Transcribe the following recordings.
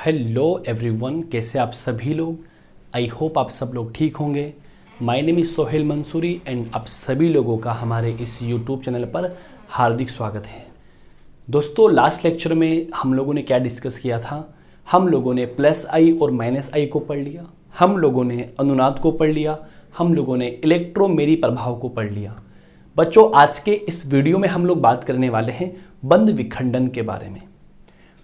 Hello everyone, कैसे आप सभी लोग। आई होप आप सब लोग ठीक होंगे। My name is Sohail Mansuri and आप सभी लोगों का हमारे इस यूट्यूब चैनल पर हार्दिक स्वागत है। दोस्तों, लास्ट लेक्चर में हम लोगों ने क्या डिस्कस किया था। हम लोगों ने प्लस आई और माइनस आई को पढ़ लिया, हम लोगों ने अनुनाद को पढ़ लिया, हम लोगों ने इलेक्ट्रोमेरी प्रभाव को पढ़ लिया। बच्चों, आज के इस वीडियो में हम लोग बात करने वाले हैं बंद विखंडन के बारे में।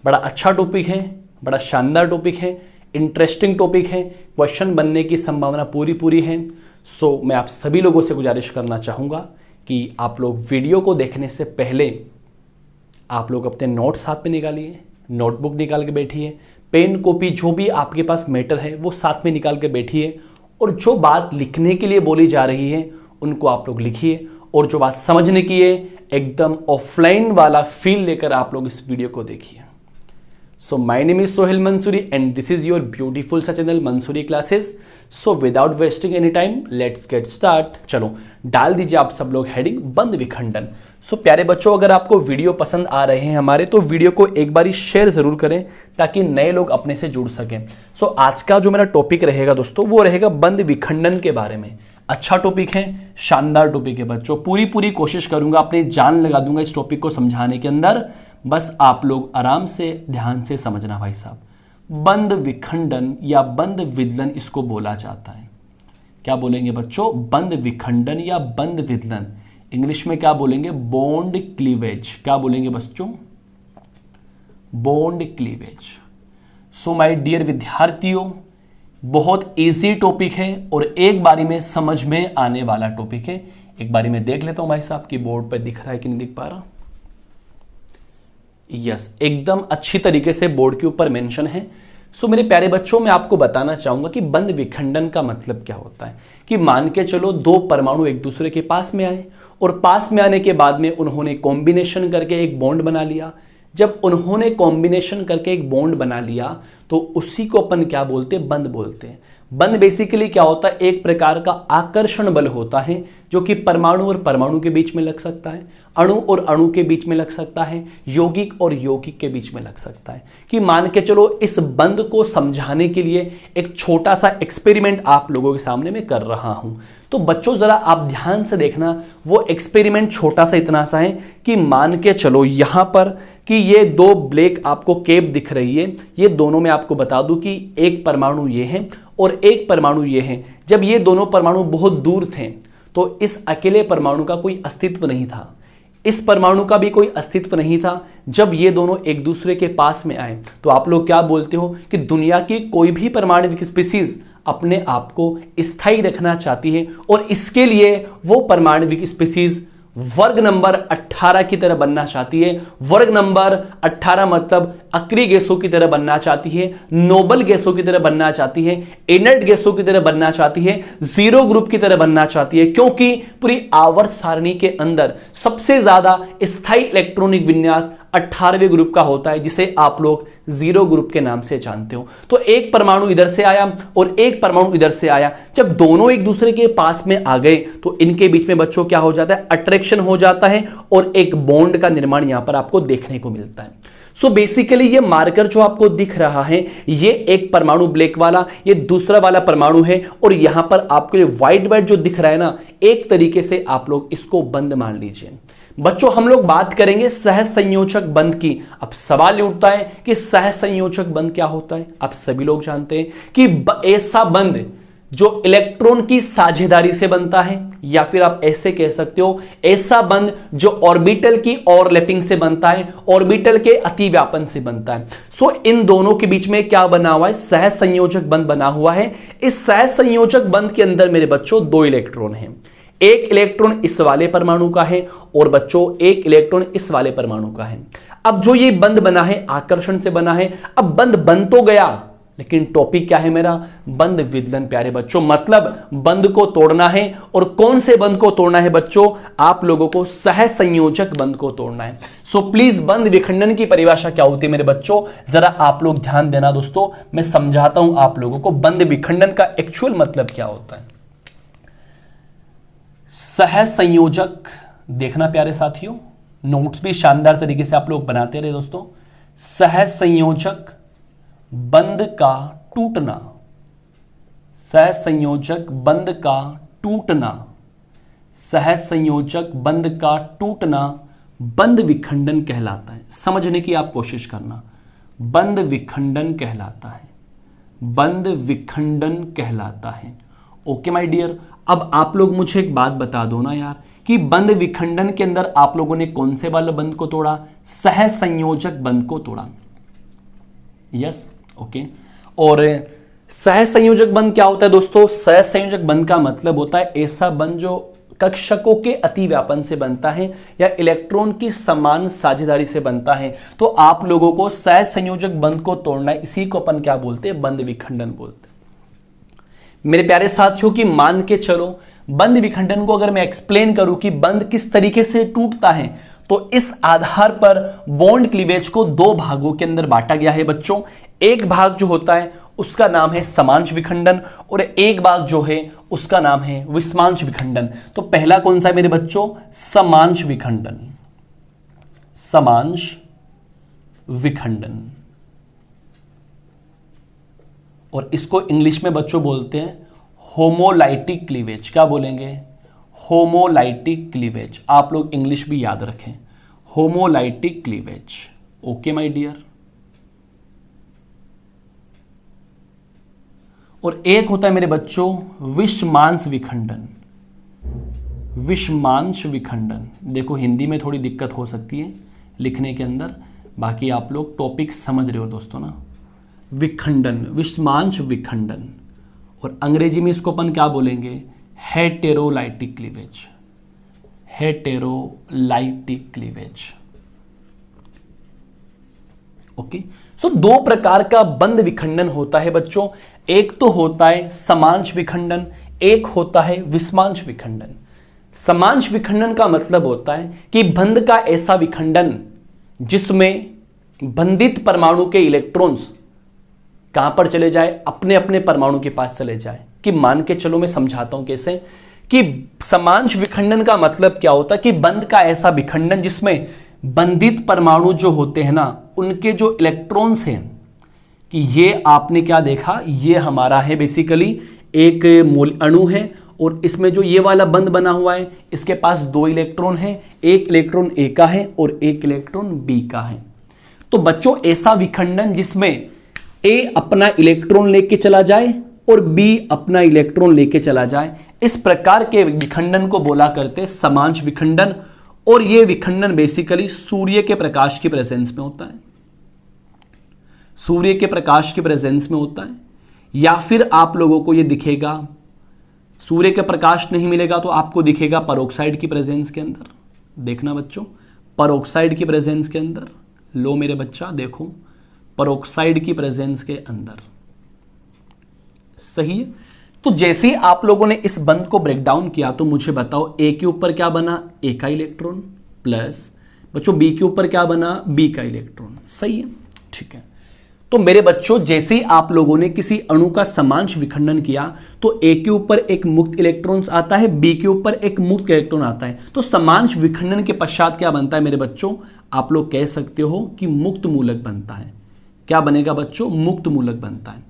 बड़ा अच्छा टॉपिक है, बड़ा शानदार टॉपिक है, इंटरेस्टिंग टॉपिक है, क्वेश्चन बनने की संभावना पूरी है। सो मैं आप सभी लोगों से गुजारिश करना चाहूँगा कि आप लोग वीडियो को देखने से पहले आप लोग अपने नोट्स हाथ में निकालिए, नोटबुक निकाल के बैठिए, पेन कॉपी जो भी आपके पास मैटर है वो साथ में निकाल के बैठिए और जो बात लिखने के लिए बोली जा रही है उनको आप लोग लिखिए और जो बात समझने की है एकदम ऑफलाइन वाला फील लेकर आप लोग इस वीडियो को देखिए। So my name is Sohail Mansoori and this is your beautiful सा channel Mansoori Classes। So without wasting any time, let's get start। चलो डाल दीजिए आप सब लोग हेडिंग बंद विखंडन। So प्यारे बच्चों, अगर आपको वीडियो पसंद आ रहे हैं हमारे तो वीडियो को एक बारी शेयर जरूर करें ताकि नए लोग अपने से जुड़ सकें। So आज का जो मेरा टॉपिक रहेगा दोस्तों वो रहेगा बंद विखंडन के बारे में। अच्छा टॉपिक है, शानदार टॉपिक है बच्चों। पूरी कोशिश करूंगा, अपनी जान लगा दूंगा इस टॉपिक को समझाने के अंदर। बस आप लोग आराम से ध्यान से समझना भाई साहब। बंद विखंडन या बंद विदलन इसको बोला जाता है। क्या बोलेंगे बच्चों? बंद विखंडन या बंद विदलन। इंग्लिश में क्या बोलेंगे? Bond cleavage. क्या बोलेंगे बच्चों? Bond cleavage. So my dear विद्यार्थियों, बहुत इजी टॉपिक है और एक बारी में समझ में आने वाला टॉपिक है। एक बारी में देख लेता हूं भाई साहब की बोर्ड पर दिख रहा है कि नहीं दिख पा रहा। यस, एकदम अच्छी तरीके से बोर्ड के ऊपर मेंशन है। सो मेरे प्यारे बच्चों, मैं आपको बताना चाहूंगा कि बंद विखंडन का मतलब क्या होता है। कि मान के चलो दो परमाणु एक दूसरे के पास में आए और पास में आने के बाद में उन्होंने कॉम्बिनेशन करके एक बॉन्ड बना लिया। जब उन्होंने कॉम्बिनेशन करके एक बॉन्ड बना लिया तो उसी को अपन क्या बोलते हैं? बंद बोलते हैं। बंद बेसिकली क्या होता है? एक प्रकार का आकर्षण बल होता है जो कि परमाणु और परमाणु के बीच में लग सकता है, अणु और अणु के बीच में लग सकता है, यौगिक और यौगिक के बीच में लग सकता है। कि मान के चलो इस बंद को समझाने के लिए एक छोटा सा एक्सपेरिमेंट आप लोगों के सामने मैं कर रहा हूं। तो बच्चों जरा आप ध्यान से देखना, वो एक्सपेरिमेंट छोटा सा इतना सा है कि मान के चलो यहां पर कि ये दो ब्लैक आपको केप दिख रही है। ये दोनों में आपको बता दूं कि एक परमाणु ये है और एक परमाणु ये है। जब ये दोनों परमाणु बहुत दूर थे तो इस अकेले परमाणु का कोई अस्तित्व नहीं था, इस परमाणु का भी कोई अस्तित्व नहीं था। जब ये दोनों एक दूसरे के पास में आए तो आप लोग क्या बोलते हो कि दुनिया की कोई भी परमाणु स्पीसीज अपने आप को स्थायी रखना चाहती है और इसके लिए वो परमाणविक स्पीसीज वर्ग नंबर 18 की तरह बनना चाहती है। वर्ग नंबर 18 मतलब अक्रिय गैसों की तरह बनना चाहती है, नोबल गैसों की तरह बनना चाहती है, इनर्ट गैसों की तरह बनना चाहती है, जीरो ग्रुप की तरह बनना चाहती है। क्योंकि पूरी आवर्त सारणी के अंदर सबसे ज्यादा स्थायी इलेक्ट्रॉनिक विन्यास 18वें ग्रुप का होता है, जिसे आप लोग जीरो ग्रुप के नाम से जानते हो। तो एक परमाणु इधर से आया और एक परमाणु इधर से आया। जब दोनों एक दूसरे के पास में आ गए तो इनके बीच में बच्चों क्या हो जाता है? अट्रैक्शन हो जाता है और एक बॉन्ड का निर्माण यहां पर आपको देखने को मिलता है। सो बेसिकली ये मार्कर जो आपको दिख रहा है ये एक परमाणु ब्लैक वाला, ये दूसरा वाला परमाणु है और यहां पर आपको ये व्हाइट जो दिख रहा है ना, एक तरीके से आप लोग इसको बंद मान लीजिए। बच्चों, हम लोग बात करेंगे सहसंयोजक बंध की। अब सवाल उठता है कि सहसंयोजक बंध क्या होता है। आप सभी लोग जानते हैं कि ऐसा बंध जो इलेक्ट्रॉन की साझेदारी से बनता है, या फिर आप ऐसे कह सकते हो ऐसा बंध जो ऑर्बिटल की ओवरलैपिंग से बनता है, ऑर्बिटल के अतिव्यापन से बनता है। सो इन दोनों के बीच में क्या बना हुआ है? सहसंयोजक बंध बना हुआ है। इस सहसंयोजक बंध के अंदर मेरे बच्चों दो इलेक्ट्रॉन हैं। एक इलेक्ट्रॉन इस वाले परमाणु का है और बच्चों एक इलेक्ट्रॉन इस वाले परमाणु का है। अब जो ये बंध बना है आकर्षण से बना है। अब बंध बन तो गया, लेकिन टॉपिक क्या है मेरा? बंद विदलन प्यारे बच्चों। मतलब बंध को तोड़ना है और कौन से बंध को तोड़ना है बच्चों? आप लोगों को सहसंयोजक बंध को तोड़ना है। सो प्लीज बंद विखंडन की परिभाषा क्या होती है मेरे बच्चों? जरा आप लोग ध्यान देना दोस्तों, मैं समझाता हूं आप लोगों को बंद विखंडन का एक्चुअल मतलब क्या होता है। सहसंयोजक देखना प्यारे साथियों, नोट्स भी शानदार तरीके से आप लोग बनाते रहे दोस्तों। सहसंयोजक बंध का टूटना, सहसंयोजक बंध का टूटना, सहसंयोजक बंध का टूटना बंध विखंडन कहलाता है। समझने की आप कोशिश करना, बंध विखंडन कहलाता है, बंध विखंडन कहलाता है। ओके माय डियर, अब आप लोग मुझे एक बात बता दो ना यार कि बंध विखंडन के अंदर आप लोगों ने कौन से वाले बंध को तोड़ा? सहसंयोजक बंध को तोड़ा। Yes, okay. और सहसंयोजक बंध क्या होता है दोस्तों? सहसंयोजक बंध का मतलब होता है ऐसा बंध जो कक्षकों के अतिव्यापन से बनता है या इलेक्ट्रॉन की समान साझेदारी से बनता है। तो आप लोगों को सहसंयोजक बंध को तोड़ना है, इसी को अपन क्या बोलते हैं? बंध विखंडन बोलते हैं। मेरे प्यारे साथियों की मान के चलो, बंध विखंडन को अगर मैं एक्सप्लेन करूं कि बंध किस तरीके से टूटता है, तो इस आधार पर बॉन्ड क्लीवेज को दो भागों के अंदर बांटा गया है बच्चों। एक भाग जो होता है उसका नाम है समांश विखंडन और एक भाग जो है उसका नाम है विषमांश विखंडन। तो पहला कौन सा है मेरे बच्चों? समांश विखंडन, समांश विखंडन। और इसको इंग्लिश में बच्चों बोलते हैं होमोलाइटिक क्लीवेज। क्या बोलेंगे? Homolytic cleavage. आप लोग इंग्लिश भी याद रखें, homolytic cleavage. Okay my dear. और एक होता है मेरे बच्चों विषमांश विखंडन, विषमांश विखंडन। देखो हिंदी में थोड़ी दिक्कत हो सकती है लिखने के अंदर, बाकी आप लोग टॉपिक समझ रहे हो दोस्तों ना। विखंडन, विषमांश विखंडन। और अंग्रेजी में इसको अपन क्या बोलेंगे? हेटेरोलाइटिक क्लीवेज, हेटेरोलाइटिक क्लीवेज। ओके। सो दो प्रकार का बंध विखंडन होता है बच्चों, एक तो होता है समांश विखंडन, एक होता है विषमांश विखंडन। समांश विखंडन का मतलब होता है कि बंध का ऐसा विखंडन जिसमें बंधित परमाणु के इलेक्ट्रॉन्स कहां पर चले जाए? अपने अपने परमाणु के पास चले जाए। कि मान के चलो मैं समझाता हूं कैसे, कि समांश विखंडन का मतलब क्या होता है कि बंध का ऐसा विखंडन जिसमें बंधित परमाणु जो होते हैं ना, उनके जो इलेक्ट्रॉन्स हैं, कि ये आपने क्या देखा, ये हमारा है बेसिकली एक अणु है और इसमें जो ये वाला बंध बना हुआ है इसके पास दो इलेक्ट्रॉन है, एक इलेक्ट्रॉन ए का है और एक इलेक्ट्रॉन बी का है। तो बच्चों ऐसा विखंडन जिसमें ए अपना इलेक्ट्रॉन लेके चला जाए और बी अपना इलेक्ट्रॉन लेके चला जाए, इस प्रकार के विखंडन को बोला करते हैं समांश विखंडन। और यह विखंडन बेसिकली सूर्य के प्रकाश की प्रेजेंस में होता है, सूर्य के प्रकाश की प्रेजेंस में होता है। या फिर आप लोगों को यह दिखेगा, सूर्य का प्रकाश नहीं मिलेगा तो आपको दिखेगा परोक्साइड की प्रेजेंस के अंदर। देखना बच्चों, परोक्साइड की प्रेजेंस के अंदर, लो मेरे बच्चा देखो, परोक्साइड की प्रेजेंस के अंदर। सही है। तो जैसे ही आप लोगों ने इस बंध को ब्रेक डाउन किया तो मुझे बताओ ए के ऊपर क्या बना? ए का इलेक्ट्रॉन प्लस बच्चों बी के ऊपर क्या बना? बी का इलेक्ट्रॉन। सही है, ठीक है। तो मेरे बच्चों जैसे ही आप लोगों ने किसी अणु का समांश विखंडन किया तो ए के ऊपर एक मुक्त इलेक्ट्रॉन आता है, बी के ऊपर एक मुक्त इलेक्ट्रॉन आता है। तो समांश विखंडन के पश्चात क्या बनता है मेरे बच्चों? आप लोग कह सकते हो कि मुक्त मूलक बनता है। क्या बनेगा बच्चों? मुक्त मूलक बनता है।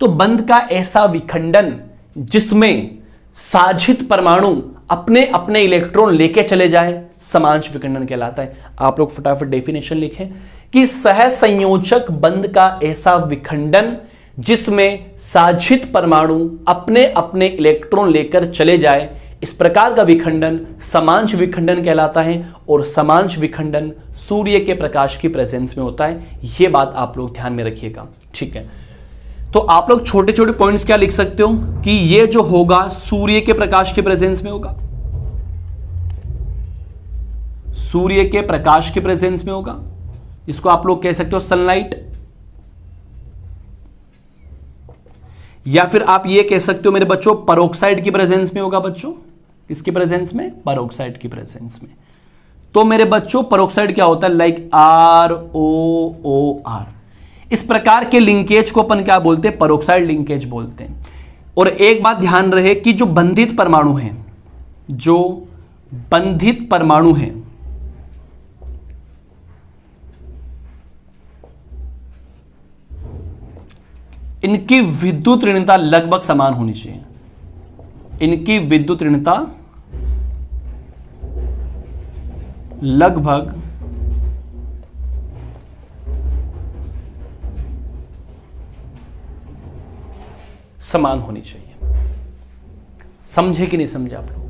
तो बंध का ऐसा विखंडन जिसमें साझित परमाणु अपने अपने इलेक्ट्रॉन लेके चले जाए, समांश विखंडन कहलाता है। आप लोग फटाफट डेफिनेशन लिखें कि सहसंयोजक बंध का ऐसा विखंडन जिसमें साझित परमाणु अपने अपने इलेक्ट्रॉन लेकर चले जाए, इस प्रकार का विखंडन समांश विखंडन कहलाता है। और समांश विखंडन सूर्य के प्रकाश की प्रेजेंस में होता है। यह बात आप लोग ध्यान में रखिएगा, ठीक है। तो आप लोग छोटे छोटे पॉइंट्स क्या लिख सकते हो कि ये जो होगा सूर्य के प्रकाश के प्रेजेंस में होगा, सूर्य के प्रकाश के प्रेजेंस में होगा। इसको आप लोग कह सकते हो सनलाइट, या फिर आप ये कह सकते हो मेरे बच्चों परोक्साइड की प्रेजेंस में होगा। बच्चों किसकी प्रेजेंस में? परोक्साइड की प्रेजेंस में। तो मेरे बच्चों परोक्साइड क्या होता है? Like ROOR। इस प्रकार के लिंकेज को अपन क्या बोलते हैं? परोक्साइड लिंकेज बोलते हैं। और एक बात ध्यान रहे कि जो बंधित परमाणु हैं, जो बंधित परमाणु हैं, इनकी विद्युत ऋणता लगभग समान होनी चाहिए। इनकी विद्युत ऋणता लगभग समान होनी चाहिए। समझे कि नहीं समझे आप लोग?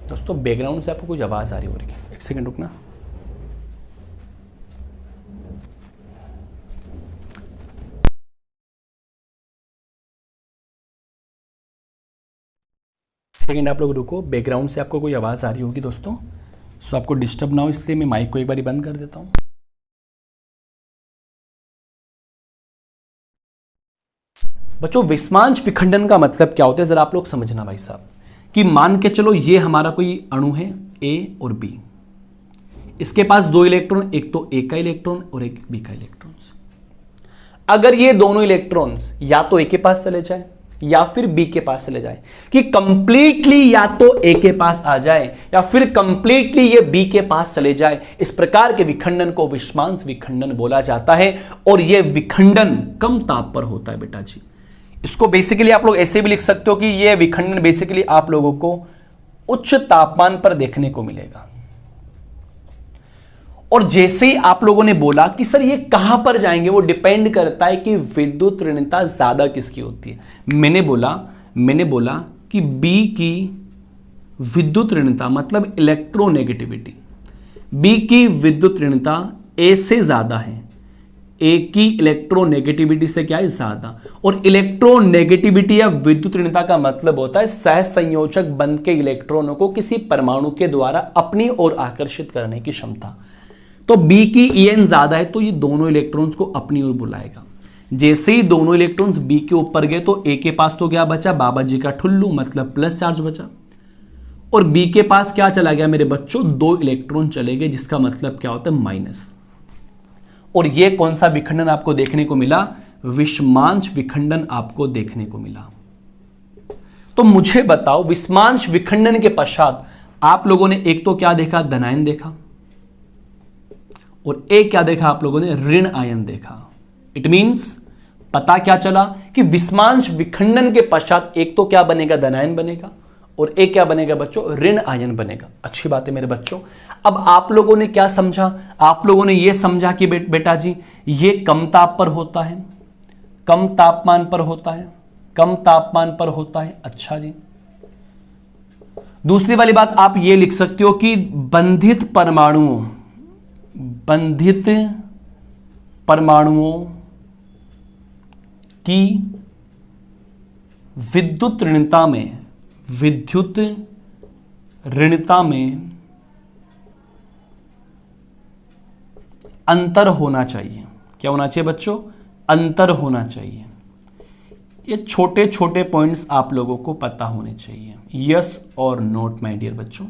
दोस्तों बैकग्राउंड से आपको कुछ आवाज आ रही हो रही है, एक सेकंड रुकना। सेकंड आप लोग रुको, बैकग्राउंड से आपको कोई आवाज आ रही होगी दोस्तों, सो आपको डिस्टर्ब ना हो इसलिए मैं माइक को एक बार बंद कर देता हूं। बच्चों विस्मांश विखंडन का मतलब क्या होता है जरा आप लोग समझना भाई साहब, कि मान के चलो ये हमारा कोई अणु है ए और बी, इसके पास दो इलेक्ट्रॉन, एक तो ए का इलेक्ट्रॉन और एक बी का इलेक्ट्रॉन। अगर ये दोनों इलेक्ट्रॉन्स या तो ए के पास चले जाए या फिर बी के पास चले जाए, कि कंप्लीटली या तो ए के पास आ जाए या फिर कंप्लीटली ये बी के पास चले जाए, इस प्रकार के विखंडन को विस्मांश विखंडन बोला जाता है। और यह विखंडन कम ताप पर होता है बेटा जी। इसको बेसिकली आप लोग ऐसे भी लिख सकते हो कि यह विखंडन बेसिकली आप लोगों को उच्च तापमान पर देखने को मिलेगा। और जैसे ही आप लोगों ने बोला कि सर ये कहां पर जाएंगे, वो डिपेंड करता है कि विद्युत ऋणता ज्यादा किसकी होती है। मैंने बोला कि बी की विद्युत ऋणता मतलब इलेक्ट्रोनेगेटिविटी, बी की विद्युत ऋणता ए से ज्यादा है, ए की इलेक्ट्रोनेगेटिविटी से क्या है ज्यादा। और इलेक्ट्रोनेगेटिविटी या विद्युत ऋणता का मतलब होता है सहसंयोजक बंध के इलेक्ट्रॉनों को किसी परमाणु के द्वारा अपनी ओर आकर्षित करने की क्षमता। तो बी की En ज्यादा है तो ये दोनों इलेक्ट्रॉन्स को अपनी ओर बुलाएगा। जैसे ही दोनों इलेक्ट्रॉन्स बी के ऊपर गए तो ए के पास तो क्या बचा, बाबा जी का ठुल्लू मतलब प्लस चार्ज बचा, और बी के पास क्या चला गया मेरे बच्चों, दो इलेक्ट्रॉन चले गए, जिसका मतलब क्या होता है माइनस। और ये कौन सा विखंडन आपको देखने को मिला, विस्मांश विखंडन आपको देखने को मिला। तो मुझे बताओ विस्मांश विखंडन के पश्चात आप लोगों ने एक तो क्या देखा, धनायन देखा, और एक क्या देखा आप लोगों ने, ऋण आयन देखा। इट मींस पता क्या चला कि विस्मांश विखंडन के पश्चात एक तो क्या बनेगा, धनायन बनेगा, और एक क्या बनेगा बच्चों, ऋण आयन बनेगा। अच्छी बात है मेरे बच्चों। अब आप लोगों ने क्या समझा, आप लोगों ने यह समझा कि बेटा जी ये कम ताप पर होता है, कम तापमान पर होता है, कम तापमान पर होता है। अच्छा जी, दूसरी वाली बात आप ये लिख सकते हो कि बंधित परमाणुओं की विद्युत ऋणता में अंतर होना चाहिए। क्या होना चाहिए बच्चों, अंतर होना चाहिए। ये छोटे छोटे पॉइंट्स आप लोगों को पता होने चाहिए, यस और नोट माय डियर बच्चों।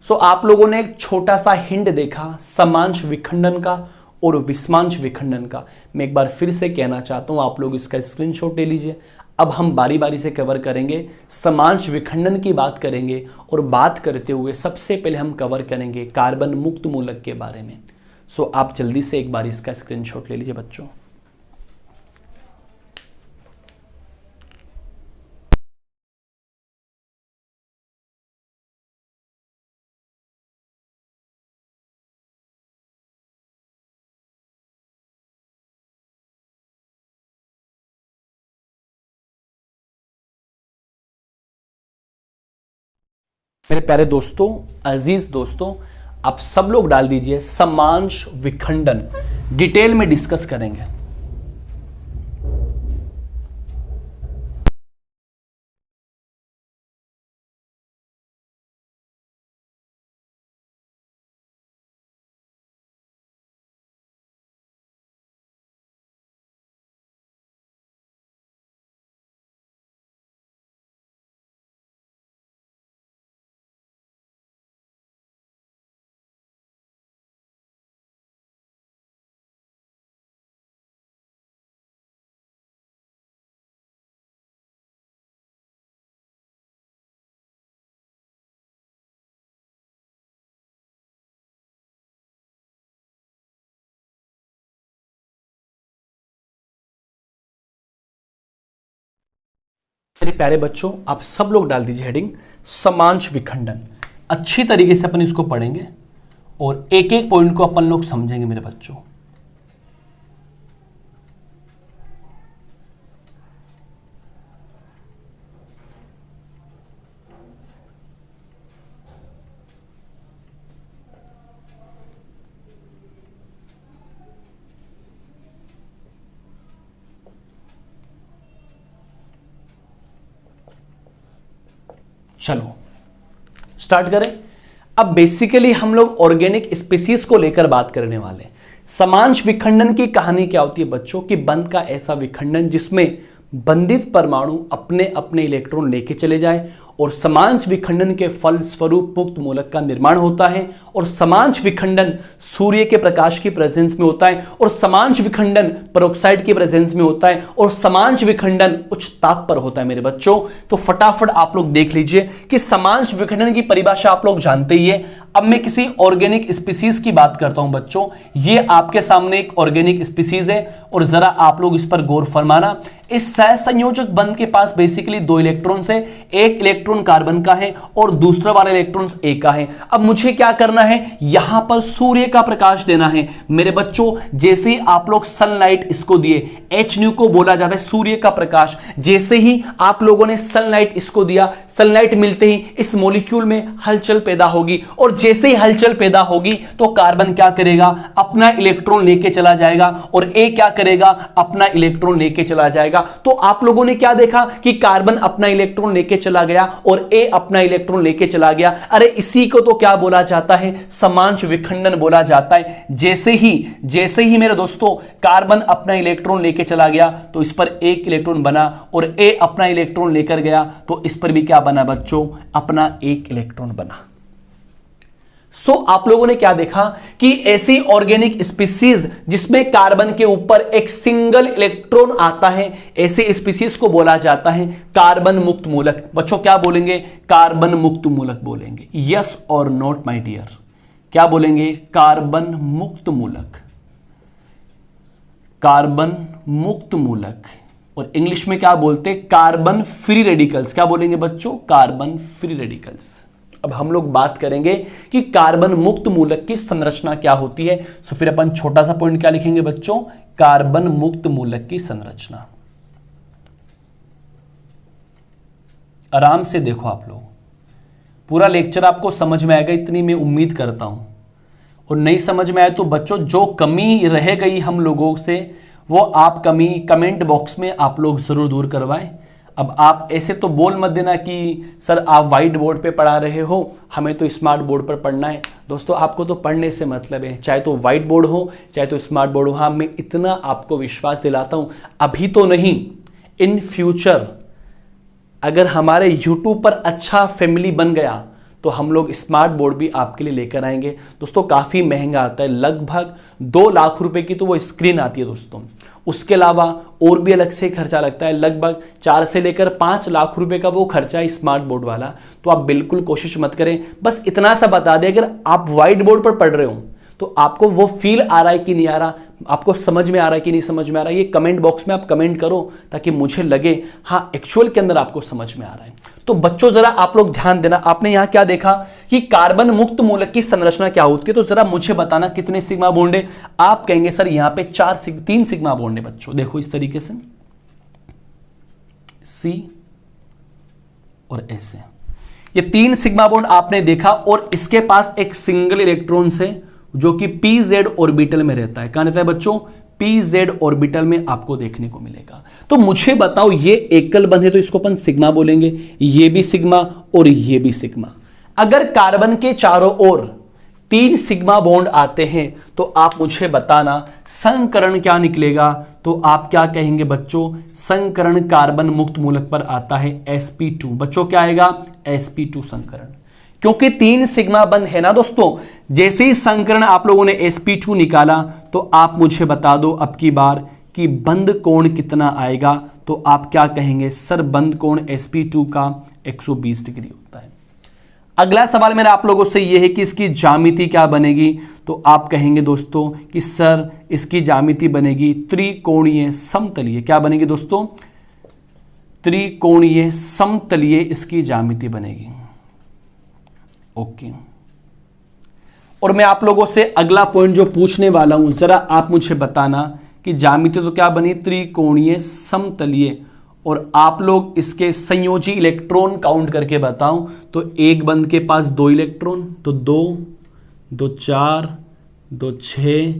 सो आप लोगों ने एक छोटा सा हिंट देखा समांश विखंडन का और विस्मांश विखंडन का। मैं एक बार फिर से कहना चाहता हूं, आप लोग इसका स्क्रीनशॉट ले लीजिए। अब हम बारी बारी से कवर करेंगे, समांश विखंडन की बात करेंगे, और बात करते हुए सबसे पहले हम कवर करेंगे कार्बन मुक्त मूलक के बारे में। सो आप जल्दी से एक बार इसका स्क्रीनशॉट ले लीजिए बच्चों। मेरे प्यारे दोस्तों, अजीज दोस्तों, आप सब लोग डाल दीजिए समांश विखंडन, डिटेल में डिस्कस करेंगे। मेरे प्यारे बच्चों, आप सब लोग डाल दीजिए हेडिंग समांश विखंडन। अच्छी तरीके से अपन इसको पढ़ेंगे और एक एक पॉइंट को अपन लोग समझेंगे मेरे बच्चों। चलो स्टार्ट करें। अब बेसिकली हम लोग ऑर्गेनिक स्पीसीज को लेकर बात करने वाले हैं। समांश विखंडन की कहानी क्या होती है बच्चों? कि बंध का ऐसा विखंडन जिसमें बंधित परमाणु अपने अपने इलेक्ट्रॉन लेके चले जाए और समांश विखंडन के फल स्वरूप मुक्त मूलक का निर्माण होता है। और समांश विखंडन सूर्य के प्रकाश की प्रेजेंस में होता है और समांश विखंडन पेरोक्साइड की प्रेजेंस में होता है और समांश विखंडन उच्च ताप पर होता है मेरे बच्चों। तो फटाफट आप लोग देख लीजिए कि समांश विखंडन की परिभाषा आप लोग जानते ही है। अब मैं किसी ऑर्गेनिक स्पीसीज की बात करता हूं बच्चों। ये आपके सामने एक ऑर्गेनिक स्पीसीज है और जरा आप लोग इस पर गौर फरमाना। इस सहसंयोजक बंध के पास बेसिकली दो इलेक्ट्रॉन्स है, एक इलेक्ट्रॉन कार्बन का है और दूसरा वाला इलेक्ट्रॉन ए का है। अब मुझे क्या करना है, यहां पर सूर्य का प्रकाश देना है मेरे बच्चों। जैसे ही आप लोग सनलाइट इसको दिए, एच न्यू को बोला जाता है सूर्य का प्रकाश। जैसे ही आप लोगों ने सनलाइट इसको दिया, सनलाइट मिलते ही इस मॉलिक्यूल में हलचल पैदा होगी और जैसे ही हलचल पैदा होगी तो कार्बन क्या करेगा, अपना इलेक्ट्रॉन लेके चला जाएगा और ए क्या करेगा, अपना इलेक्ट्रॉन लेके चला जाएगा। तो आप लोगों ने क्या देखा कि कार्बन अपना इलेक्ट्रॉन लेके चला गया और ए अपना इलेक्ट्रॉन लेके चला गया। अरे इसी को तो क्या बोला जाता है, समांश विखंडन बोला जाता है। जैसे ही मेरे दोस्तों कार्बन अपना इलेक्ट्रॉन लेके चला गया तो इस पर एक इलेक्ट्रॉन बना और ए अपना इलेक्ट्रॉन लेकर गया तो इस पर भी क्या बना बच्चों, अपना एक इलेक्ट्रॉन बना। आप लोगों ने क्या देखा कि ऐसी ऑर्गेनिक स्पीसीज जिसमें कार्बन के ऊपर एक सिंगल इलेक्ट्रॉन आता है, ऐसे स्पीसीज को बोला जाता है कार्बन मुक्त मूलक। बच्चों क्या बोलेंगे, कार्बन मुक्त मूलक बोलेंगे। यस और नोट माय डियर, क्या बोलेंगे, कार्बन मुक्त मूलक, कार्बन मुक्त मूलक। और इंग्लिश में क्या बोलते, कार्बन फ्री रेडिकल्स। क्या बोलेंगे बच्चों, कार्बन फ्री रेडिकल्स। अब हम लोग बात करेंगे कि कार्बन मुक्त मूलक की संरचना क्या होती है। सो फिर अपन छोटा सा पॉइंट क्या लिखेंगे बच्चों, कार्बन मुक्त मूलक की संरचना। आराम से देखो आप लोग, पूरा लेक्चर आपको समझ में आएगा इतनी मैं उम्मीद करता हूं। और नहीं समझ में आए तो बच्चों जो कमी रह गई हम लोगों से वो आप कमी कमेंट बॉक्स में आप लोग जरूर दूर करवाएं। अब आप ऐसे तो बोल मत देना कि सर आप वाइट बोर्ड पे पढ़ा रहे हो, हमें तो स्मार्ट बोर्ड पर पढ़ना है। दोस्तों आपको तो पढ़ने से मतलब है, चाहे तो वाइट बोर्ड हो चाहे तो स्मार्ट बोर्ड हो। हाँ, मैं इतना आपको विश्वास दिलाता हूं, अभी तो नहीं, इन फ्यूचर अगर हमारे यूट्यूब पर अच्छा फैमिली बन गया तो हम लोग स्मार्ट बोर्ड भी आपके लिए लेकर आएंगे। दोस्तों काफ़ी महंगा आता है, लगभग 2 लाख रुपए की तो वो स्क्रीन आती है दोस्तों। उसके अलावा और भी अलग से खर्चा लगता है, लगभग 4 से लेकर 5 लाख रुपए का वो खर्चा है स्मार्ट बोर्ड वाला। तो आप बिल्कुल कोशिश मत करें। बस इतना सा बता दें, अगर आप व्हाइट बोर्ड पर पढ़ रहे हो तो आपको वो फील आ रहा है कि नहीं आ रहा, आपको समझ में आ रहा है कि नहीं समझ में आ रहा है, ये कमेंट बॉक्स में आप कमेंट करो ताकि मुझे लगे हाँ एक्चुअल के अंदर आपको समझ में आ रहा है। तो बच्चों जरा आप लोग ध्यान देना, आपने यहां क्या देखा कि कार्बन मुक्त मूलक की संरचना क्या होती है। तो जरा मुझे बताना कितने सिग्मा बॉन्ड है। आप कहेंगे सर यहां पे 3 सिग्मा बॉन्ड है। बच्चों देखो इस तरीके से सी और ऐसे ये 3 सिग्मा बॉन्ड आपने देखा और इसके पास एक सिंगल इलेक्ट्रॉन से जो कि pz ऑर्बिटल में रहता है। कहां रहता है बच्चों, pz ऑर्बिटल में आपको देखने को मिलेगा। तो मुझे बताओ ये एकल बंध है तो इसको अपन सिग्मा बोलेंगे, ये भी सिग्मा और ये भी सिग्मा। अगर कार्बन के चारों ओर 3 सिग्मा बॉन्ड आते हैं तो आप मुझे बताना संकरण क्या निकलेगा। तो आप क्या कहेंगे बच्चों, संकरण कार्बन मुक्त मूलक पर आता है sp2। बच्चों क्या आएगा, sp2 संकरण, क्योंकि 3 सिग्मा बंध है ना दोस्तों। जैसे ही संकरण आप लोगों ने sp2 निकाला तो आप मुझे बता दो अब की बार कि बंध कोण कितना आएगा। तो आप क्या कहेंगे, सर बंध कोण sp2 का 120 डिग्री होता है। अगला सवाल मेरा आप लोगों से यह है कि इसकी ज्यामिति क्या बनेगी। तो आप कहेंगे दोस्तों कि सर इसकी ज्यामिति बनेगी त्रिकोणीय समतलीय। क्या बनेगी दोस्तों, त्रिकोणीय समतलीय इसकी ज्यामिति बनेगी। ओके, और मैं आप लोगों से अगला पॉइंट जो पूछने वाला हूं, जरा आप मुझे बताना कि ज्यामिति तो क्या बनी, त्रिकोणीय समतलीय, और आप लोग इसके संयोजी इलेक्ट्रॉन काउंट करके बताओ। तो एक बंद के पास 2 इलेक्ट्रॉन, तो 2, 2 4, 2 6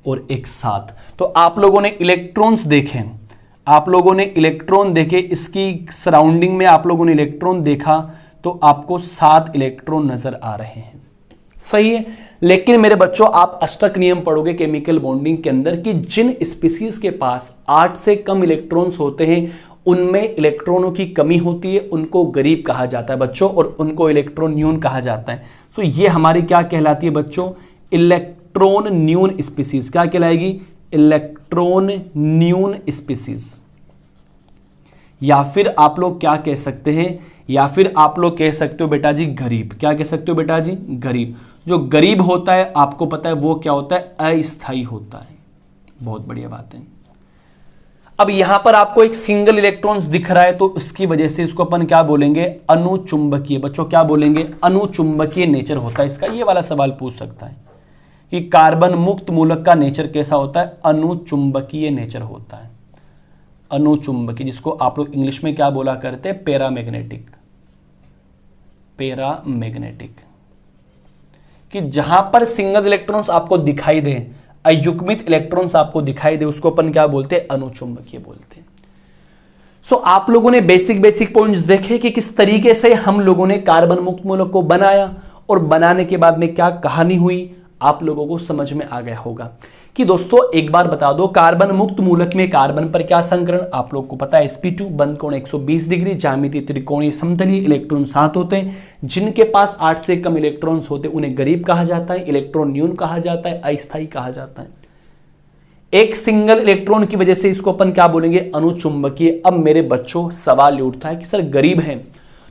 और 1 7। तो आप लोगों ने इलेक्ट्रॉन्स देखे, आप लोगों ने इलेक्ट्रॉन देखे, इसकी सराउंडिंग में आप लोगों ने इलेक्ट्रॉन देखा, तो आपको 7 इलेक्ट्रॉन नजर आ रहे हैं। सही है, लेकिन मेरे बच्चों आप अष्टक नियम पढ़ोगे केमिकल बॉन्डिंग के अंदर कि जिन स्पीसीज के पास 8 से कम इलेक्ट्रॉन्स होते हैं उनमें इलेक्ट्रॉनों की कमी होती है, उनको गरीब कहा जाता है बच्चों, और उनको इलेक्ट्रॉन न्यून कहा जाता है। तो ये हमारी क्या कहलाती है बच्चों, इलेक्ट्रॉन न्यून स्पीसीज। क्या कहलाएगी, इलेक्ट्रॉन न्यून स्पीसीज। या फिर आप लोग क्या कह सकते हैं, या फिर आप लोग कह सकते हो बेटा जी गरीब। क्या कह सकते हो बेटा जी, गरीब। जो गरीब होता है आपको पता है वो क्या होता है, अस्थायी होता है। बहुत बढ़िया बात है। अब यहां पर आपको एक सिंगल इलेक्ट्रॉन्स दिख रहा है, तो इसकी वजह से इसको अपन क्या बोलेंगे, अनुचुंबकीय। बच्चों क्या बोलेंगे, अनुचुंबकीय नेचर होता है इसका। ये वाला सवाल पूछ सकता है कि कार्बन मुक्त मूलक का नेचर कैसा होता है, अनुचुंबकीय नेचर होता है। अनुचुंबकीय, जिसको आप लोग इंग्लिश में क्या बोला करते हैं, पैरामैग्नेटिक। पैरामैग्नेटिक, कि जहां पर सिंगल इलेक्ट्रॉन्स आपको दिखाई दे, अयुग्मित इलेक्ट्रॉन्स आपको दिखाई दे, उसको अपन क्या बोलते हैं, अनुचुंबकीय बोलते हैं। सो आप लोगों ने बेसिक पॉइंट्स देखे कि किस तरीके से हम लोगों ने कार्बन मुक्त मूलक को बनाया, और बनाने के बाद में क्या कहानी हुई, आप लोगों को समझ में आ गया होगा। कि दोस्तों एक बार बता दो, कार्बन मुक्त मूलक में कार्बन पर क्या संकरण, आप लोग को पता है sp2, बंद कोण 120 डिग्री, ज्यामिति त्रिकोणीय समतलीय, इलेक्ट्रॉन 7 होते हैं। जिनके पास 8 से कम इलेक्ट्रॉन्स होते हैं उन्हें गरीब कहा जाता है, इलेक्ट्रॉन न्यून कहा जाता है, अस्थायी कहा जाता है। एक सिंगल इलेक्ट्रॉन की वजह से इसको अपन क्या बोलेंगे, अनुचुंबकीय। अब मेरे बच्चों सवाल उठता है कि सर गरीब है,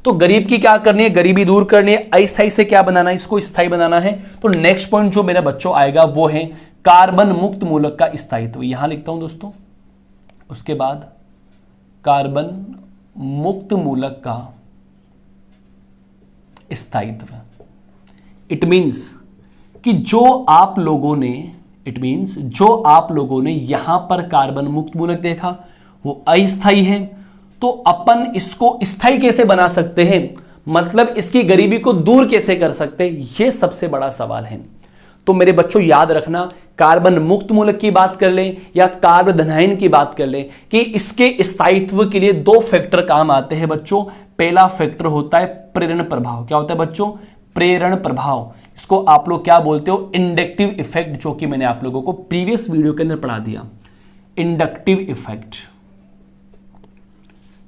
तो गरीब की क्या करनी है, गरीबी दूर करनी है, अस्थायी से क्या बनाना है, इसको स्थायी बनाना है। तो नेक्स्ट पॉइंट जो मेरा बच्चों आएगा वो है कार्बन मुक्त मूलक का स्थायित्व। यहां लिखता हूं दोस्तों, उसके बाद कार्बन मुक्त मूलक का स्थायित्व। इट मींस कि जो आप लोगों ने यहां पर कार्बन मुक्त मूलक देखा वो अस्थायी है, तो अपन इसको स्थायी कैसे बना सकते हैं, मतलब इसकी गरीबी को दूर कैसे कर सकते हैं, यह सबसे बड़ा सवाल है। तो मेरे बच्चों याद रखना, कार्बन मुक्त मूलक की बात कर लें या कार्बोधनायन की बात कर लें, कि इसके स्थायित्व के लिए 2 फैक्टर काम आते हैं बच्चों। पहला फैक्टर होता है प्रेरण प्रभाव। क्या होता है बच्चों, प्रेरण प्रभाव। इसको आप लोग क्या बोलते हो, इंडक्टिव इफेक्ट, जो कि मैंने आप लोगों को प्रीवियस वीडियो के अंदर पढ़ा दिया। इंडक्टिव इफेक्ट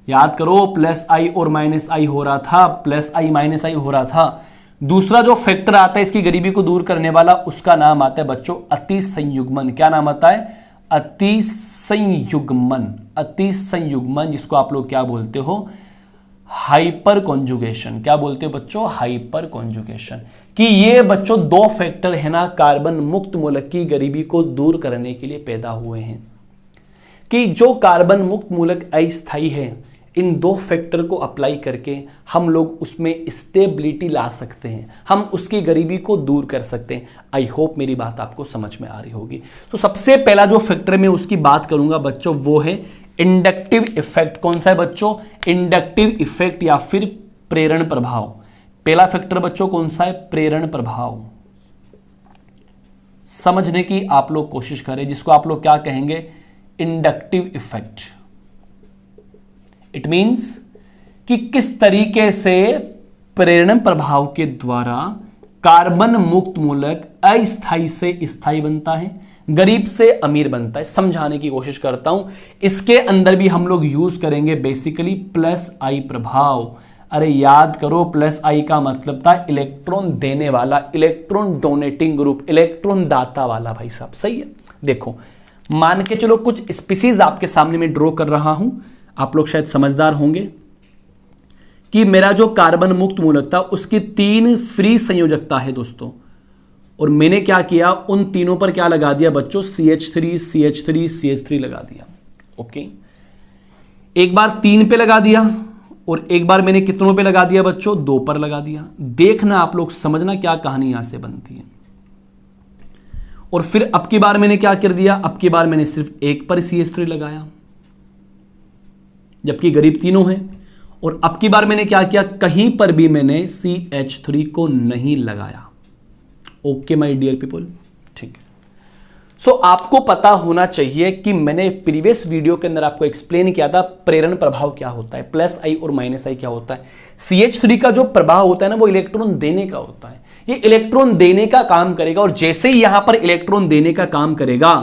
याद करो, प्लस आई और माइनस आई हो रहा था, प्लस आई माइनस आई हो रहा था। दूसरा जो फैक्टर आता है इसकी गरीबी को दूर करने वाला, उसका नाम आता है बच्चों अति संयुग्मन। क्या नाम आता है, अति संयुग्मन। अति संयुग्मन, जिसको आप लोग क्या बोलते हो, हाइपर कॉन्जुगेशन। क्या बोलते हो बच्चों, हाइपर कॉन्जुगेशन। कि ये बच्चों 2 फैक्टर है ना कार्बन मुक्त मूलक की गरीबी को दूर करने के लिए पैदा हुए हैं। कि जो कार्बन मुक्त मूलक अस्थायी है, इन 2 फैक्टर को अप्लाई करके हम लोग उसमें स्टेबिलिटी ला सकते हैं, हम उसकी गरीबी को दूर कर सकते हैं। आई होप मेरी बात आपको समझ में आ रही होगी। तो सबसे पहला जो फैक्टर मैं उसकी बात करूंगा बच्चों वो है इंडक्टिव इफेक्ट। कौन सा है बच्चों, इंडक्टिव इफेक्ट या फिर प्रेरण प्रभाव। पहला फैक्टर बच्चों कौन सा है, प्रेरण प्रभाव। समझने की आप लोग कोशिश करें, जिसको आप लोग क्या कहेंगे, इंडक्टिव इफेक्ट। इट मींस कि किस तरीके से प्रेरण प्रभाव के द्वारा कार्बन मुक्त मूलक अस्थायी से स्थायी बनता है, गरीब से अमीर बनता है। समझाने की कोशिश करता हूं। इसके अंदर भी हम लोग यूज करेंगे बेसिकली प्लस आई प्रभाव। अरे याद करो, प्लस आई का मतलब था इलेक्ट्रॉन देने वाला, इलेक्ट्रॉन डोनेटिंग ग्रुप, इलेक्ट्रॉन दाता वाला भाई साहब। सही है। देखो मान के चलो कुछ स्पीसीज आपके सामने में ड्रॉ कर रहा हूं, आप लोग शायद समझदार होंगे कि मेरा जो कार्बन मुक्त मूलक था उसकी 3 फ्री संयोजकता है दोस्तों, और मैंने क्या किया, उन तीनों पर क्या लगा दिया बच्चों, CH3 CH3 CH3 लगा दिया। ओके, एक बार 3 पे लगा दिया और एक बार मैंने कितनों पे लगा दिया बच्चों, 2 पर लगा दिया। देखना आप लोग, समझना क्या कहानी यहां से बनती है। और फिर अब की बार मैंने क्या कर दिया, अब की बार मैंने सिर्फ 1 पर CH3 लगाया, जबकि करीब तीनों हैं। और अब की बार मैंने क्या किया, कहीं पर भी मैंने CH3 को नहीं लगाया। ओके माय डियर पीपल, ठीक है। सो आपको पता होना चाहिए कि मैंने प्रीवियस वीडियो के अंदर आपको एक्सप्लेन किया था प्रेरण प्रभाव क्या होता है, +I और -I क्या होता है। CH3 का जो प्रभाव होता है ना, वो इलेक्ट्रॉन देने का होता है। ये इलेक्ट्रॉन देने का काम करेगा, और जैसे ही यहां पर इलेक्ट्रॉन देने का काम करेगा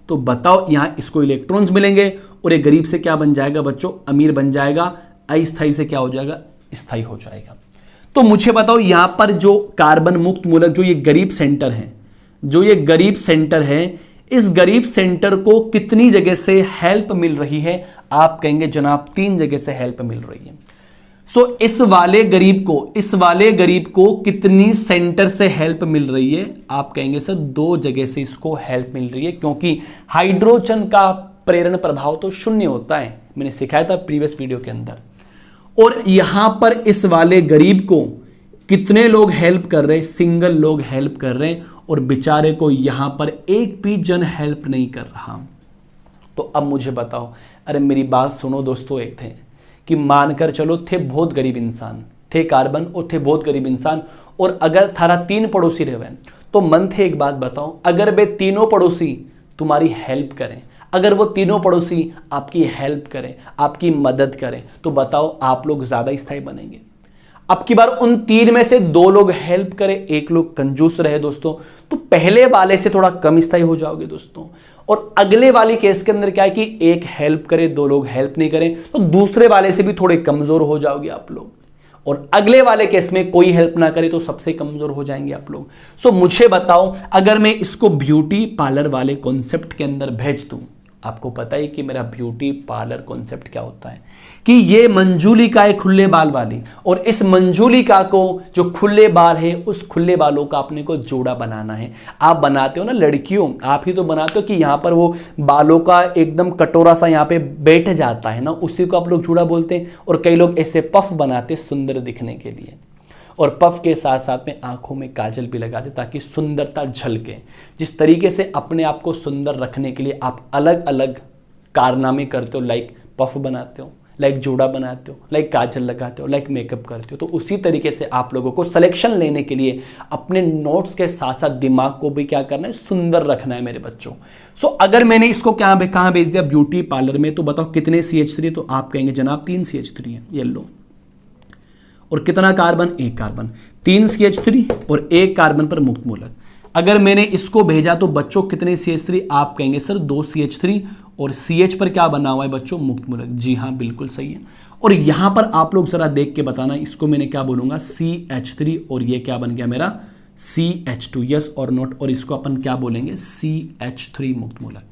तो बताओ यहां इसको इलेक्ट्रॉन्स मिलेंगे, और ये गरीब से क्या बन जाएगा बच्चों, अमीर बन जाएगा। अस्थायी से क्या हो जाएगा, स्थायी हो जाएगा। तो मुझे बताओ यहां पर जो कार्बन मुक्त मूलक, जो ये गरीब सेंटर है, जो ये गरीब सेंटर है, इस गरीब सेंटर को कितनी जगह से हेल्प मिल रही है? आप कहेंगे जनाब 3 जगह से हेल्प मिल रही है। सो इस वाले गरीब को कितनी सेंटर से हेल्प मिल रही है? आप कहेंगे सर 2 जगह से इसको हेल्प मिल रही है, क्योंकि हाइड्रोजन का प्रेरण प्रभाव तो 0 होता है, मैंने सिखाया था प्रीवियस वीडियो के अंदर। और यहां पर इस वाले गरीब को कितने लोग हेल्प कर रहे हैं? सिंगल लोग हेल्प कर रहे हैं, और बेचारे को यहां पर एक भी जन हेल्प नहीं कर रहा। तो अब मुझे बताओ, अरे मेरी बात सुनो दोस्तों, एक थे कि मानकर चलो थे बहुत गरीब इंसान, थे कार्बन और थे बहुत गरीब इंसान, और अगर थारा 3 पड़ोसी रहे तो मन थे, एक बात बताओ, अगर वे तीनों पड़ोसी तुम्हारी हेल्प करें, अगर वो तीनों पड़ोसी आपकी हेल्प करें, आपकी मदद करें, तो बताओ आप लोग ज्यादा स्थायी बनेंगे। अब की बार उन 3 में से 2 लोग हेल्प करें, 1 लोग कंजूस रहे दोस्तों, तो पहले वाले से थोड़ा कम स्थायी हो जाओगे दोस्तों। और अगले वाले केस के अंदर क्या है कि 1 हेल्प करे, 2 लोग हेल्प नहीं करें, तो दूसरे वाले से भी थोड़े कमजोर हो जाओगे आप लोग। और अगले वाले केस में कोई हेल्प ना करे तो सबसे कमजोर हो जाएंगे आप लोग। सो मुझे बताओ, अगर मैं इसको ब्यूटी पार्लर वाले कॉन्सेप्ट के अंदर भेज दूं, आपको पता है कि मेरा ब्यूटी पार्लर कॉन्सेप्ट क्या होता है, कि ये मंजूलिका है खुले बाल वाली, और इस मंजूलिका को जो खुले बाल है, उस खुले बालों का अपने को जोड़ा बनाना है। आप बनाते हो ना लड़कियों, आप ही तो बनाते हो कि यहां पर वो बालों का एकदम कटोरा सा यहां पे बैठ जाता है ना, उसी को आप लोग जोड़ा बोलते हैं। और कई लोग ऐसे पफ बनाते सुंदर दिखने के लिए, और पफ के साथ साथ में आंखों में काजल भी लगा दे ताकि सुंदरता झलके। जिस तरीके से अपने आप को सुंदर रखने के लिए आप अलग अलग कारनामे करते हो, लाइक पफ बनाते हो, लाइक जोड़ा बनाते हो, लाइक काजल लगाते हो, लाइक मेकअप करते हो, तो उसी तरीके से आप लोगों को सिलेक्शन लेने के लिए अपने नोट्स के साथ साथ दिमाग को भी क्या करना है, सुंदर रखना है मेरे बच्चों। सो अगर मैंने इसको कहाँ भेज दिया, ब्यूटी पार्लर में, तो बताओ कितने CH3? तो आप कहेंगे जनाब 3 CH3 है, ये लो। और कितना कार्बन? 1 कार्बन, 3 CH3 और 1 कार्बन पर मुक्त मूलक। अगर मैंने इसको भेजा तो बच्चों कितने CH3? आप कहेंगे सर 2 CH3, और CH पर क्या बना हुआ है बच्चों? मुक्त मूलक। जी हाँ, बिल्कुल सही है। और यहां पर आप लोग जरा देख के बताना, इसको मैंने क्या बोलूंगा, CH3, और ये क्या बन गया मेरा CH2, यस और नोट। और इसको अपन क्या बोलेंगे, CH3 मुक्त मूलक।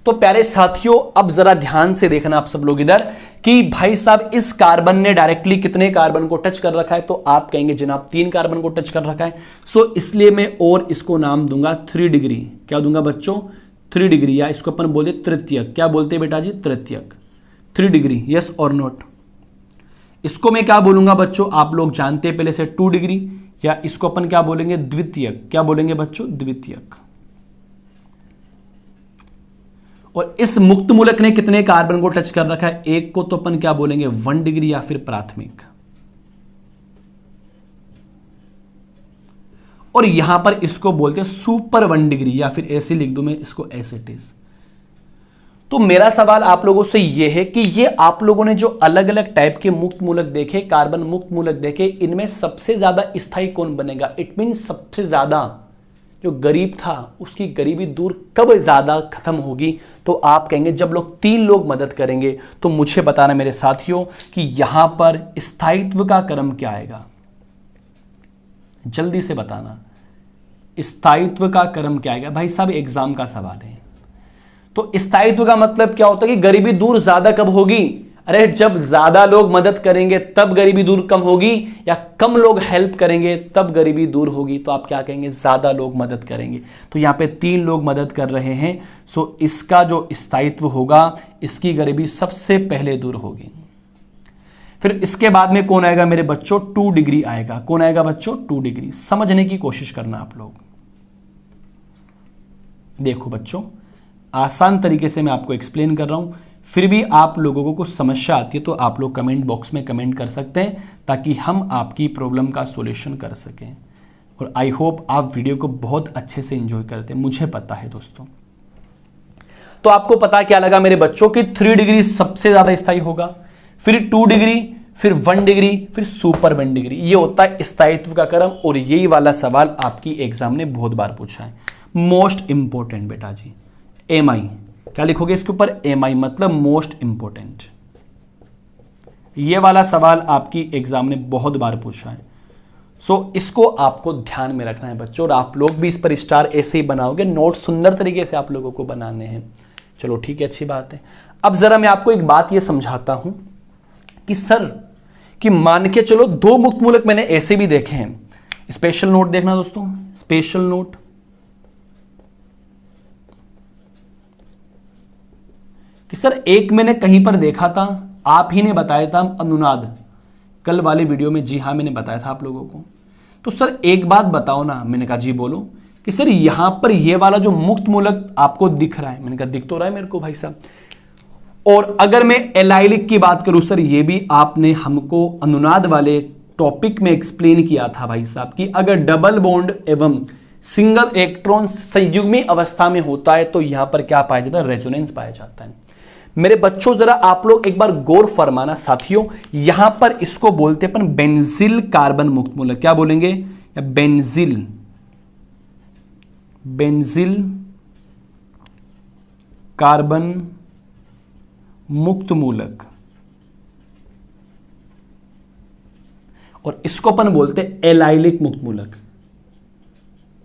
तो प्यारे साथियों, अब जरा ध्यान से देखना आप सब लोग इधर, कि भाई साहब इस कार्बन ने डायरेक्टली कितने कार्बन को टच कर रखा है? तो आप कहेंगे जनाब 3 कार्बन को टच कर रखा है। सो इसलिए मैं और इसको नाम दूंगा 3 डिग्री। क्या दूंगा बच्चों? 3 डिग्री, या इसको अपन बोलते तृतीयक। क्या बोलते हैं बेटा जी? तृतीयक, 3 डिग्री, यस और नोट। इसको मैं क्या बोलूंगा बच्चों? आप लोग जानते हैं पहले से 2 डिग्री, या इसको अपन क्या बोलेंगे? द्वितीयक। क्या बोलेंगे बच्चों? द्वितीयक। और इस मुक्त मूलक ने कितने कार्बन को टच कर रखा है? 1 को तो अपन क्या बोलेंगे? 1 डिग्री, या फिर प्राथमिक। और यहां पर इसको बोलते हैं सुपर 1 डिग्री, या फिर ऐसे लिख दूं मैं इसको, एज इट इज। तो मेरा सवाल आप लोगों से यह है कि ये आप लोगों ने जो अलग अलग टाइप के मुक्त मूलक देखे, कार्बन मुक्त मूलक देखे, इनमें सबसे ज्यादा स्थायी कौन बनेगा? इट मीन सबसे ज्यादा जो गरीब था उसकी गरीबी दूर कब ज्यादा खत्म होगी? तो आप कहेंगे जब लोग 3 लोग मदद करेंगे। तो मुझे बताना मेरे साथियों कि यहां पर स्थायित्व का क्रम क्या आएगा? जल्दी से बताना, स्थायित्व का क्रम क्या आएगा? भाई साहब एग्जाम का सवाल है। तो स्थायित्व का मतलब क्या होता है कि गरीबी दूर ज्यादा कब होगी? अरे जब ज्यादा लोग मदद करेंगे तब गरीबी दूर कम होगी, या कम लोग हेल्प करेंगे तब गरीबी दूर होगी? तो आप क्या कहेंगे? ज्यादा लोग मदद करेंगे। तो यहां पे 3 लोग मदद कर रहे हैं, सो इसका जो स्थायित्व होगा, इसकी गरीबी सबसे पहले दूर होगी। फिर इसके बाद में कौन आएगा मेरे बच्चों? 2 डिग्री आएगा। कौन आएगा बच्चों? 2 डिग्री। समझने की कोशिश करना आप लोग। देखो बच्चों, आसान तरीके से मैं आपको एक्सप्लेन कर रहा हूं, फिर भी आप लोगों को कुछ समस्या आती है तो आप लोग कमेंट बॉक्स में कमेंट कर सकते हैं, ताकि हम आपकी प्रॉब्लम का सॉल्यूशन कर सकें। और आई होप आप वीडियो को बहुत अच्छे से एंजॉय करते हैं, मुझे पता है दोस्तों। तो आपको पता क्या लगा मेरे बच्चों कि 3 डिग्री सबसे ज्यादा स्थायी होगा, फिर 2 डिग्री, फिर 1 डिग्री, फिर सुपर 1 डिग्री। ये होता है स्थायित्व का क्रम, और यही वाला सवाल आपकी एग्जाम ने बहुत बार पूछा है। मोस्ट इंपोर्टेंट बेटा जी, एमआई क्या लिखोगे इसके ऊपर? एमआई मतलब मोस्ट इंपोर्टेंट। ये वाला सवाल आपकी एग्जाम ने बहुत बार पूछा है, सो इसको आपको ध्यान में रखना है बच्चों। और आप लोग भी इस पर स्टार ऐसे ही बनाओगे, नोट सुंदर तरीके से आप लोगों को बनाने हैं। चलो ठीक है, अच्छी बात है। अब जरा मैं आपको एक बात ये समझाता हूं कि सर, कि मान के चलो 2 मुक्त मूलक मैंने ऐसे भी देखे हैं। स्पेशल नोट देखना दोस्तों, स्पेशल नोट। कि सर एक मैंने कहीं पर देखा था, आप ही ने बताया था, अनुनाद कल वाले वीडियो में। जी हाँ, मैंने बताया था आप लोगों को। तो सर एक बात बताओ ना। मैंने कहा जी बोलो। कि सर यहां पर ये वाला जो मुक्त मूलक आपको दिख रहा है, मैंने कहा दिख तो रहा है मेरे को भाई साहब। और अगर मैं एलाइलिक की बात करूं सर, ये भी आपने हमको अनुनाद वाले टॉपिक में एक्सप्लेन किया था भाई साहब, कि अगर डबल बॉन्ड एवं सिंगल इलेक्ट्रॉन संयुग्मी अवस्था में होता है तो यहां पर क्या पाया जाता है? रेजोनेंस पाया जाता है। मेरे बच्चों जरा आप लोग एक बार गौर फरमाना साथियों, यहां पर इसको बोलते हैं अपन बेंजिल कार्बन मुक्त मूलक। क्या बोलेंगे? या बेंजिल, बेंजिल कार्बन मुक्त मूलक, और इसको अपन बोलते हैं एलाइलिक मुक्त मूलक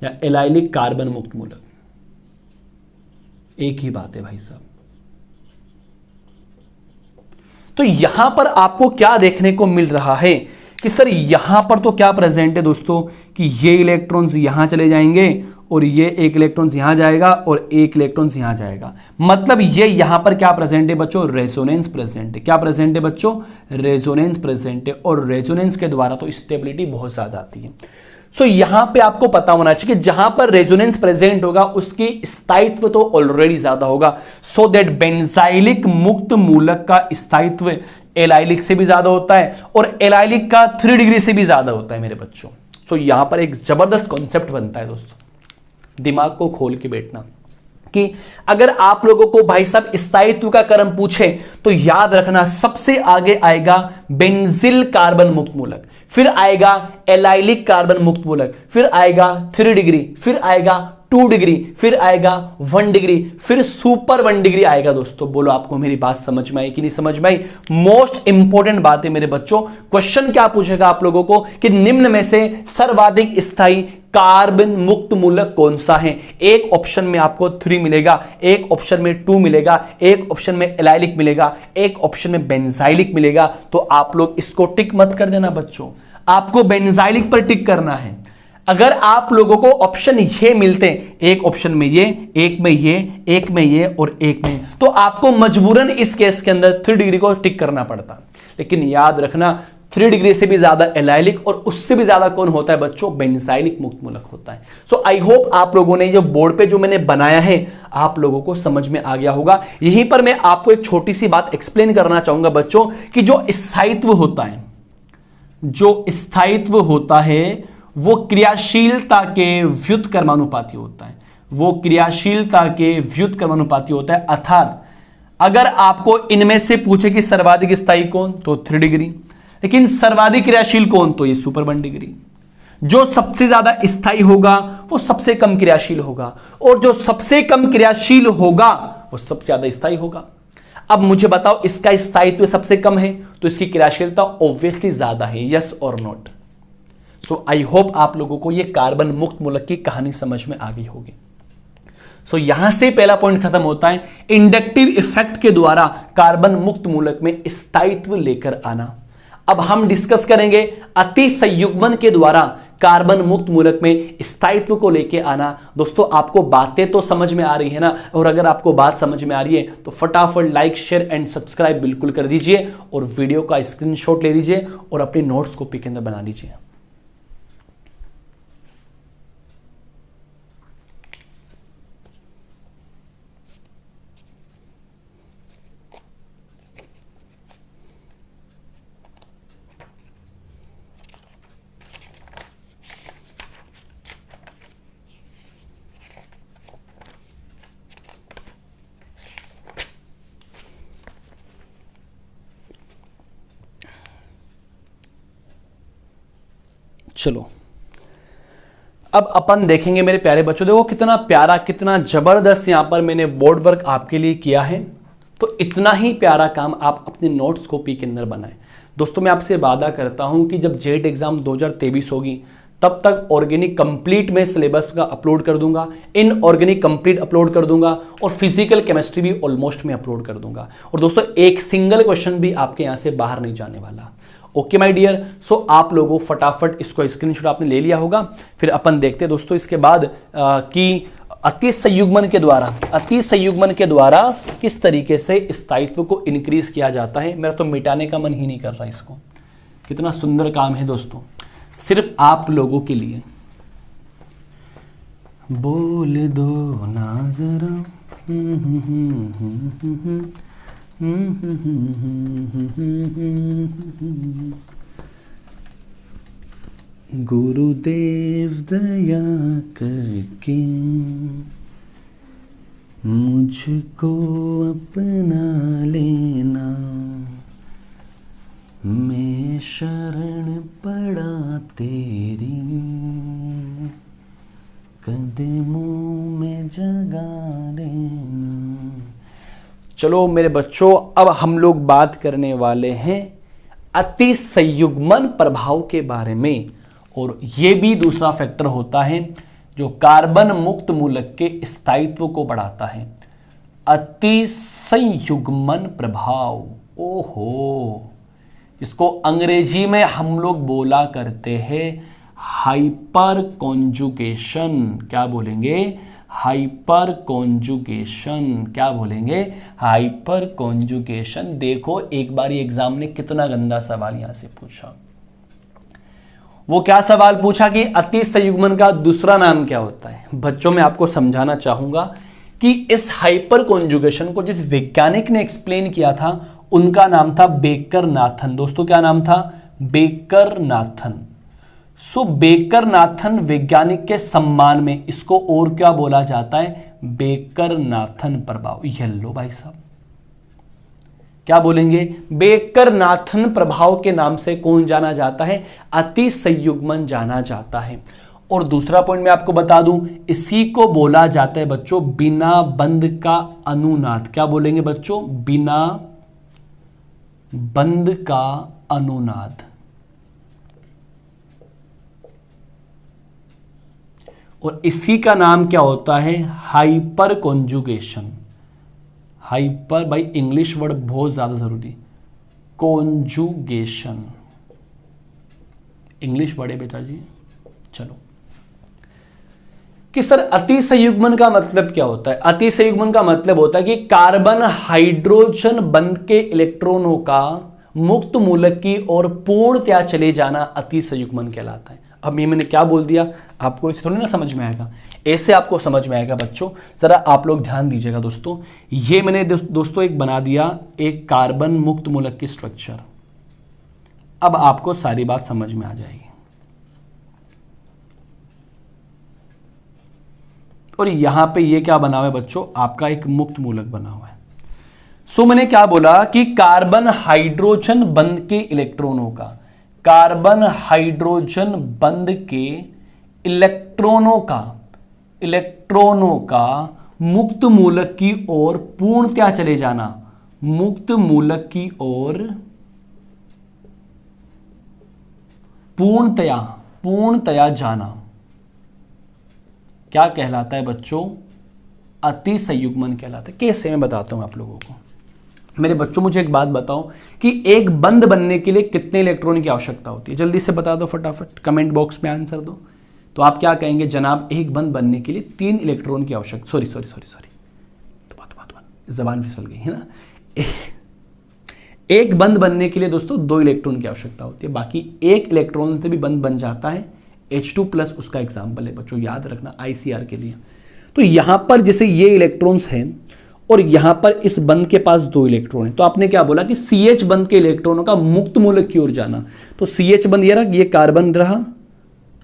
या एलाइलिक कार्बन मुक्त मूलक। एक ही बात है भाई साहब। तो यहां पर आपको क्या देखने को मिल रहा है कि सर यहां पर तो क्या प्रेजेंट है दोस्तों, कि ये इलेक्ट्रॉन्स यहां चले जाएंगे और ये एक इलेक्ट्रॉन्स यहां जाएगा और एक इलेक्ट्रॉन्स यहां जाएगा। मतलब ये यहां पर क्या प्रेजेंट है बच्चों? रेजोनेंस प्रेजेंट है। क्या प्रेजेंट है बच्चों? रेजोनेंस प्रेजेंट है। और रेजोनेंस के द्वारा तो स्टेबिलिटी बहुत ज्यादा आती है। सो यहां पे आपको पता होना चाहिए कि जहां पर रेजोनेंस प्रेजेंट होगा उसकी स्थायित्व तो ऑलरेडी ज्यादा होगा, सो दैट बेंजाइलिक मुक्त मूलक का स्थायित्व एलाइलिक से भी ज्यादा होता है और एलाइलिक का 3 डिग्री से भी ज्यादा होता है मेरे बच्चों। सो यहां पर एक जबरदस्त कॉन्सेप्ट बनता है दोस्तों, दिमाग को खोल के बैठना कि अगर आप लोगों को भाई साहब स्थायित्व का क्रम पूछे तो याद रखना सबसे आगे आएगा बेंजिल कार्बन मुक्त मूलक, फिर आएगा एलाइलिक कार्बन मुक्त मूलक, फिर आएगा 3 डिग्री, फिर आएगा 2 डिग्री, फिर आएगा 1 डिग्री, फिर सुपर 1 डिग्री आएगा। दोस्तों बोलो आपको मेरी बात समझ में आई कि नहीं समझ में आई? मोस्ट इंपॉर्टेंट बात है मेरे बच्चों। क्वेश्चन क्या पूछेगा आप लोगों को कि निम्न में से सर्वाधिक स्थायी कार्बन मुक्त मूलक कौन सा है? एक ऑप्शन में आपको 3 मिलेगा, एक ऑप्शन में 2 मिलेगा, एक ऑप्शन में एलाइलिक मिलेगा, एक ऑप्शन में बेंजाइलिक मिलेगा। तो आप लोग इसको टिक मत कर देना बच्चों, आपको बेंजाइलिक पर टिक करना है। अगर आप लोगों को ऑप्शन ये मिलते हैं, एक ऑप्शन में ये, एक में ये, एक में ये और एक में, तो आपको मजबूरन इस केस के अंदर 3 डिग्री को टिक करना पड़ता। लेकिन याद रखना 3 डिग्री से भी ज्यादा एलाइलिक और उससे भी ज्यादा कौन होता है बच्चों? बेंजाइलिक मुक्त मूलक होता है। सो आई होप आप लोगों ने जो बोर्ड पे जो मैंने बनाया है आप लोगों को समझ में आ गया होगा। यहीं पर मैं आपको एक छोटी सी बात एक्सप्लेन करना चाहूंगा बच्चों कि जो स्थायित्व होता है, जो स्थायित्व होता है वो क्रियाशीलता के व्युत्क्रमानुपाती होता है, वो क्रियाशीलता के व्युत्क्रमानुपाती होता है। अर्थात अगर आपको इनमें से पूछे कि सर्वाधिक स्थायी कौन, तो 3 डिग्री, लेकिन सर्वाधिक क्रियाशील कौन, तो ये सुपर 1 डिग्री। जो सबसे ज्यादा स्थायी होगा वो सबसे कम क्रियाशील होगा, और जो सबसे कम क्रियाशील होगा वो सबसे ज्यादा स्थायी होगा। अब मुझे बताओ इसका स्थायित्व सबसे कम है तो इसकी क्रियाशीलता ऑब्वियसली ज्यादा है, यस और नॉट? सो आई होप आप लोगों को ये कार्बन मुक्त मूलक की कहानी समझ में आ गई होगी। सो यहां से पहला पॉइंट खत्म होता है। इंडक्टिव इफेक्ट के द्वारा कार्बन मुक्त मूलक में स्थायित्व लेकर आना। अब हम डिस्कस करेंगे अति संयुग्मन के द्वारा कार्बन मुक्त मूलक में स्थायित्व को लेकर आना। दोस्तों आपको बातें तो समझ में आ रही है ना, और अगर आपको बात समझ में आ रही है तो फटाफट लाइक शेयर एंड सब्सक्राइब बिल्कुल कर दीजिए और वीडियो का स्क्रीनशॉट ले लीजिए और अपनी नोट्स कॉपी के अंदर बना लीजिए। चलो अब अपन देखेंगे मेरे प्यारे बच्चों, देखो कितना प्यारा कितना जबरदस्त यहां पर मैंने बोर्ड वर्क आपके लिए किया है। तो इतना ही प्यारा काम आप अपने नोट्स कॉपी के अंदर बनाएं। दोस्तों मैं आपसे वादा करता हूं कि जब जेट एग्जाम 2023 होगी तब तक ऑर्गेनिक कंप्लीट में सिलेबस का अपलोड कर दूंगा, इनऑर्गेनिक कंप्लीट अपलोड कर दूंगा और फिजिकल केमिस्ट्री भी ऑलमोस्ट में अपलोड कर दूंगा। और दोस्तों एक सिंगल क्वेश्चन भी आपके यहां से बाहर नहीं जाने वाला। ओके माय डियर, सो आप लोगों फटाफट इसको स्क्रीनशॉट आपने ले लिया होगा। फिर अपन देखते हैं दोस्तों इसके बाद कि अति संयुग्मन के द्वारा किस तरीके से स्थायित्व को इंक्रीज किया जाता है। मेरा तो मिटाने का मन ही नहीं कर रहा इसको। कितना सुंदर काम है दोस्तों, सिर्फ आप लोगों के लिए। बोल दो ना जरा गुरुदेव दया करके मुझको अपना लेना, मैं शरण पड़ा तेरी कदमों में जगा लेना। चलो मेरे बच्चों, अब हम लोग बात करने वाले हैं अति संयुग्मन प्रभाव के बारे में। और यह भी दूसरा फैक्टर होता है जो कार्बन मुक्त मूलक के स्थायित्व को बढ़ाता है। अति संयुग्मन प्रभाव, ओहो, जिसको अंग्रेजी में हम लोग बोला करते हैं हाइपर कॉन्जुगेशन। क्या बोलेंगे? Hyper conjugation. क्या बोलेंगे? Hyper conjugation. देखो एक बार एग्जाम ने कितना गंदा सवाल यहां से पूछा। वो क्या सवाल पूछा कि अति संयुग्मन का दूसरा नाम क्या होता है। बच्चों मैं आपको समझाना चाहूंगा कि इस हाइपर कॉन्जुगेशन को जिस वैज्ञानिक ने एक्सप्लेन किया था उनका नाम था बेकर नाथन। दोस्तों क्या नाम था? Baker Nathan. So Baker Nathan वैज्ञानिक के सम्मान में इसको और क्या बोला जाता है? बेकर नाथन प्रभाव। येलो भाई साहब क्या बोलेंगे? बेकर नाथन प्रभाव के नाम से कौन जाना जाता है? अति संयुग्मन जाना जाता है। और दूसरा पॉइंट मैं आपको बता दूं, इसी को बोला जाता है बच्चों बिना बंद का अनुनाद। क्या बोलेंगे बच्चों? बिना बंद का अनुनाद। और इसी का नाम क्या होता है? Hyper conjugation. हाइपर, भाई इंग्लिश वर्ड बहुत ज्यादा जरूरी। कॉन्जुगेशन इंग्लिश वर्ड है बेटा जी। चलो कि सर अति संयुग्मन का मतलब क्या होता है? अति संयुग्मन का मतलब होता है कि कार्बन हाइड्रोजन बंध के इलेक्ट्रॉनों का मुक्त मूलक की ओर पूर्णतया चले जाना अति संयुग्मन कहलाता है। अब ये मैंने क्या बोल दिया आपको इसे थोड़ी ना समझ में आएगा, ऐसे आपको समझ में आएगा बच्चों। जरा आप लोग ध्यान दीजिएगा दोस्तों। ये मैंने दोस्तों एक बना दिया एक कार्बन मुक्त मूलक की स्ट्रक्चर। अब आपको सारी बात समझ में आ जाएगी। और यहां पे ये क्या बना हुआ है बच्चों? आपका एक मुक्त मूलक बना हुआ है। सो मैंने क्या बोला कि कार्बन हाइड्रोजन बंध के इलेक्ट्रॉनों का, कार्बन हाइड्रोजन बंध के इलेक्ट्रॉनों का मुक्त मूलक की ओर पूर्णतया चले जाना। मुक्त मूलक की ओर पूर्णतया जाना क्या कहलाता है बच्चों? अति संयुग्मन कहलाता है। कैसे, मैं बताता हूं आप लोगों को। मेरे बच्चों मुझे एक बात बताओ कि एक बंध बनने के लिए कितने इलेक्ट्रॉन की आवश्यकता होती है, जल्दी से बता दो फटाफट, कमेंट बॉक्स में आंसर दो। तो आप क्या कहेंगे, जनाब एक बंध बनने के लिए 3 इलेक्ट्रॉन की आवश्यकता, सॉरी जबान फिसल गई है ना। एक बंध बनने के लिए दोस्तों 2 इलेक्ट्रॉन की आवश्यकता होती है, बाकी 1 इलेक्ट्रॉन से भी बंध बन जाता है। H2+ उसका एग्जाम्पल है बच्चों, याद रखना ICR के लिए। तो यहां पर जैसे ये इलेक्ट्रॉन्स हैं और यहां पर इस बंध के पास 2 इलेक्ट्रॉन है, तो आपने क्या बोला कि CH बंध के इलेक्ट्रॉनों का मुक्त मूलक की ओर जाना। तो CH बंध ये रहा, ये कार्बन रहा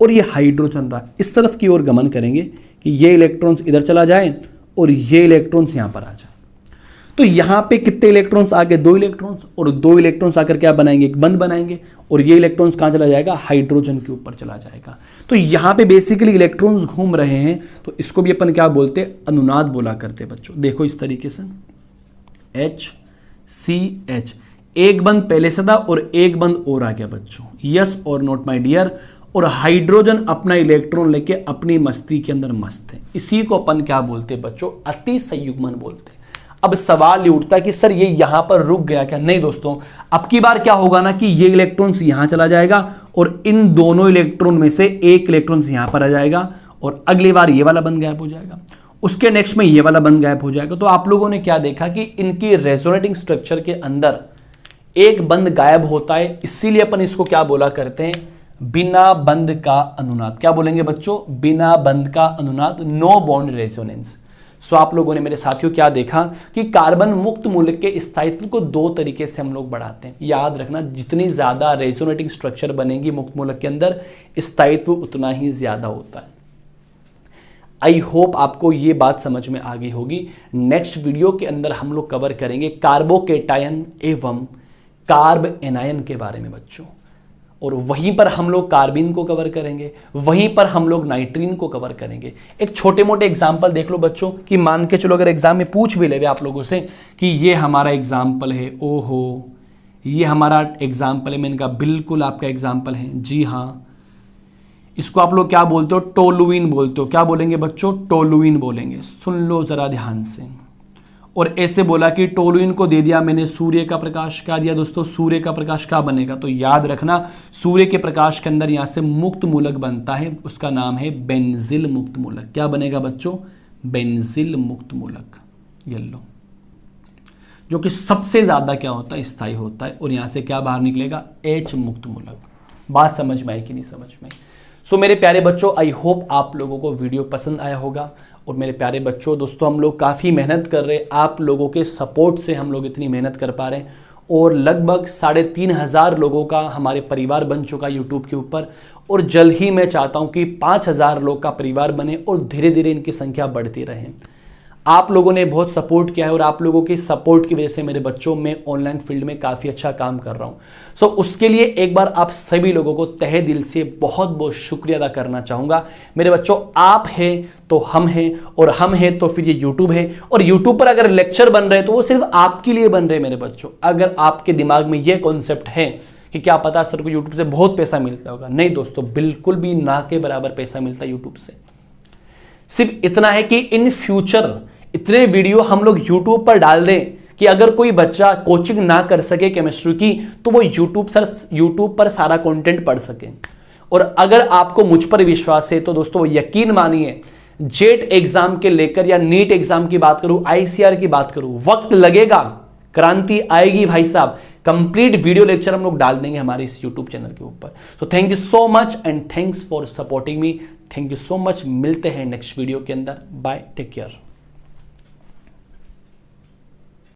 और ये हाइड्रोजन रहा, इस तरफ की ओर गमन करेंगे कि ये इलेक्ट्रॉन्स इधर चला जाए और ये इलेक्ट्रॉन्स यहां पर आ जाए। तो यहां पे कितने इलेक्ट्रॉन्स आ गए, 2 इलेक्ट्रॉन्स, और 2 इलेक्ट्रॉन्स आकर क्या बनाएंगे, एक बंध बनाएंगे, और ये इलेक्ट्रॉन्स कहां चला जाएगा, हाइड्रोजन के ऊपर चला जाएगा। तो यहां पे बेसिकली इलेक्ट्रॉन्स घूम रहे हैं, तो इसको भी अपन क्या बोलते हैं, अनुनाद बोला करते बच्चों। देखो इस तरीके से HCH, एक बंध पहले से था और एक बंध और आ गया बच्चों, यस और नॉट माय डियर। और हाइड्रोजन अपना इलेक्ट्रॉन लेके अपनी मस्ती के अंदर मस्त है, इसी को अपन क्या बोलते हैं बच्चों, अति संयुग्मन बोलते हैं। अब सवाल ये उठता है कि सर ये यहां पर रुक गया क्या, नहीं दोस्तों, अब की बार क्या होगा ना कि ये इलेक्ट्रॉन्स यहां चला जाएगा और इन दोनों इलेक्ट्रॉन में से एक इलेक्ट्रॉन्स यहां पर आ जाएगा, और अगली बार ये वाला बंध गायब हो जाएगा, उसके नेक्स्ट में ये वाला बंध गायब हो जाएगा। तो आप लोगों ने क्या देखा कि इनकी रेजोनेटिंग स्ट्रक्चर के अंदर एक बंध गायब होता है, इसीलिए अपन इसको क्या बोला करते हैं, बिना बंध का अनुनाद। क्या बोलेंगे बच्चों, बिना बंध का अनुनाद, नो बॉन्ड रेजोनेंस। सो आप लोगों ने मेरे साथियों क्या देखा कि कार्बन मुक्त मूलक के स्थायित्व को 2 तरीके से हम लोग बढ़ाते हैं। याद रखना, जितनी ज्यादा रेजोनेटिंग स्ट्रक्चर बनेगी मुक्त मूलक के अंदर, स्थायित्व उतना ही ज्यादा होता है। आई होप आपको ये बात समझ में आ गई होगी। नेक्स्ट वीडियो के अंदर हम लोग कवर करेंगे कार्बोकेटायन एवं कार्ब एनायन के बारे में बच्चों, और वहीं पर हम लोग कार्बिन को कवर करेंगे, वहीं पर हम लोग नाइट्रीन को कवर करेंगे। एक छोटे मोटे एग्जाम्पल देख लो बच्चों, कि मान के चलो अगर एग्जाम में पूछ भी ले आप लोगों से कि ये हमारा एग्जाम्पल है, ओहो ये हमारा एग्जाम्पल है, मैंने कहा बिल्कुल आपका एग्जाम्पल है, जी हाँ, इसको आप लोग क्या बोलते हो, टोलुइन बोलते हो। क्या बोलेंगे बच्चों, टोलुइन बोलेंगे, सुन लो जरा ध्यान से। और ऐसे बोला कि टोलुइन को दे दिया मैंने सूर्य का प्रकाश, क्या दिया दोस्तों, सूर्य का प्रकाश क्या बनेगा, तो याद रखना सूर्य के प्रकाश के अंदर यहां से मुक्त मूलक बनता है, उसका नाम है बेंजिल मुक्त मूलक। क्या बनेगा बच्चों, बेंजिल मुक्त मूलक, ये लो, जो कि सबसे ज्यादा क्या होता है, स्थायी होता है, और यहां से क्या बाहर निकलेगा, H मुक्त मूलक। बात समझ में आई कि नहीं समझ में आई। सो मेरे प्यारे बच्चों, आई होप आप लोगों को वीडियो पसंद आया होगा। और मेरे प्यारे बच्चों, दोस्तों हम लोग काफ़ी मेहनत कर रहे हैं, आप लोगों के सपोर्ट से हम लोग इतनी मेहनत कर पा रहे हैं, और लगभग 3,500 लोगों का हमारे परिवार बन चुका यूट्यूब के ऊपर, और जल्द ही मैं चाहता हूं कि 5,000 लोग का परिवार बने और धीरे धीरे इनकी संख्या बढ़ती रहे। आप लोगों ने बहुत सपोर्ट किया है, और आप लोगों के सपोर्ट की वजह से मेरे बच्चों में ऑनलाइन फील्ड में काफ़ी अच्छा काम कर रहा हूं। सो उसके लिए एक बार आप सभी लोगों को तहे दिल से बहुत बहुत शुक्रिया अदा करना चाहूँगा। मेरे बच्चों, आप हैं तो हम हैं, और हम हैं तो फिर ये यूट्यूब है, और यूट्यूब पर अगर लेक्चर बन रहे हैं तो वो सिर्फ आपके लिए बन रहे हैं मेरे बच्चों। अगर आपके दिमाग में ये कॉन्सेप्ट है कि क्या पता सर को यूट्यूब से बहुत पैसा मिलता होगा, नहीं दोस्तों, बिल्कुल भी ना के बराबर पैसा मिलता है यूट्यूब से। सिर्फ इतना है कि इन फ्यूचर इतने वीडियो हम लोग यूट्यूब पर डाल दें कि अगर कोई बच्चा कोचिंग ना कर सके केमिस्ट्री की, तो वो यूट्यूब पर सारा कंटेंट पढ़ सके। और अगर आपको मुझ पर विश्वास है तो दोस्तों यकीन मानिए, जेट एग्जाम के लेकर या नीट एग्जाम की बात करूं, ICR की बात करूं, वक्त लगेगा, क्रांति आएगी भाई साहब। कंप्लीट वीडियो लेक्चर हम लोग डाल देंगे हमारे इस यूट्यूब चैनल के ऊपर। तो thank you so much and thanks for supporting me. Thank you so much. मिलते हैं नेक्स्ट वीडियो के अंदर। Bye, take care.